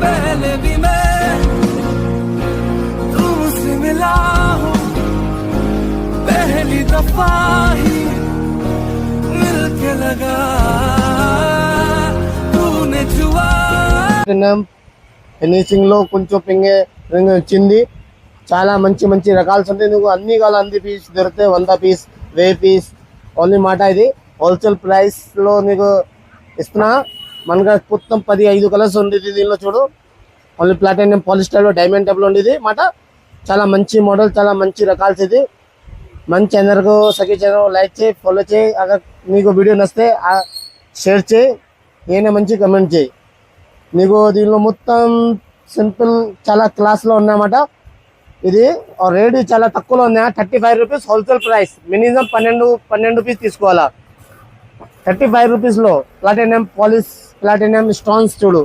पहले भी मैं तुमसे मिला हूँ, पहली दफा ही मिलके लगा तूने छुआ। ఫినిషింగ్ లో కొంచెం రింగ్ వచ్చింది. చాలా మంచి మంచి రకాల్స్ ఉంటాయి. నువ్వు అన్ని కావాలి, అన్ని పీస్ దొరుకుతాయి. 100 పీస్ 1000 పీస్ ఓన్లీ మాట. ఇది హోల్సేల్ ప్రైస్ లో నీకు ఇస్తున్నా. మనకు మొత్తం 15 కలర్స్ ఉండేది దీనిలో. చూడు, ఓన్లీ ప్లాటినం పాలిస్టర్ లో డైమండ్ టైప్ లో ఉండేది మాట. చాలా మంచి మోడల్, చాలా మంచి రకాల్స్. ఇది మంచి ఛానల్కు సఖీ ఛానల్ లైక్ చేయి, ఫాలో చేయి. అगर నీకు వీడియో నచ్చితే షేర్ చేయి, ఏమైనా మంచి కమెంట్ చేయి. నీకు దీనిలో మొత్తం సింపుల్ చాలా క్లాస్లో ఉన్నాయన్నమాట. ఇది రేట్ చాలా తక్కువలో ఉన్నాయి. 35 rupees wholesale price. Minimum 12 piece తీసుకోవాలా. 35 రూపీస్లో ప్లాటినం పాలిష్, ప్లాటినం స్టోన్స్ చూడు.